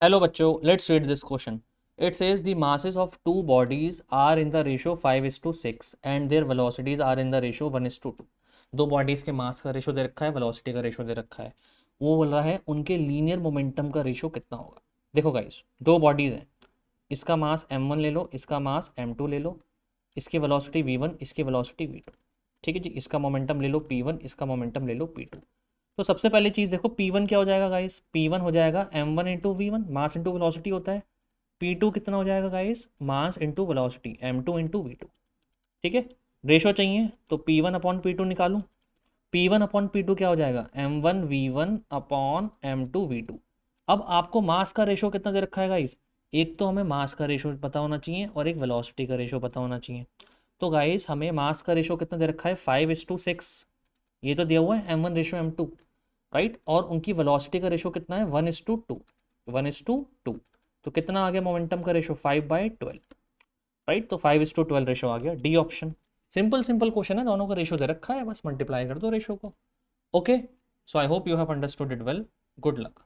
Hello बच्चों, let's read this question. It says the masses of two bodies are in the ratio 5:6 and their velocities are in the ratio 1:2. दो bodies के मास का ratio दे रखा है, velocity का ratio दे रखा है। वो बोल रहा है उनके लीनियर मोमेंटम का रेशो कितना होगा। देखो गाइस, दो बॉडीज़ हैं, इसका मास m1 ले लो, इसका मास m2 ले लो, इसकी वेलोसिटी v1, इसकी वेलोसिटी v2। ठीक है जी, इसका मोमेंटम ले लो p1, इसका मोमेंटम ले लो p2। तो सबसे पहली चीज़ देखो P1 क्या हो जाएगा गाइस, P1 हो जाएगा m1 into v one, mass into velocity होता है। P2 कितना हो जाएगा guys, mass into velocity, m2 into v two. ठीक है, रेशो चाहिए तो P1 अपॉन P2 निकालूं। P1 अपॉन P2 क्या हो जाएगा, m1 v1 upon m2 v2। अब आपको मास का रेशो कितना दे रखा है गाइस, एक तो हमें मास का रेशो पता होना चाहिए और एक वेलोसिटी का रेशो पता होना चाहिए। तो गाइस हमें मास का रेशो कितना दे रखा है, 5:6। ये तो दिया हुआ है m1 रेशो m2, राइट। और उनकी वेलोसिटी का रेशो कितना है, 1:2, 1:2। तो कितना आ गया मोमेंटम का रेशो, 5/12, राइट। तो 5:12 रेशो आ गया, D option. Simple simple question है, दोनों का रेशो दे रखा है, बस मल्टीप्लाई कर दो रेशो को। Okay, so I hope you have understood it well. Good luck.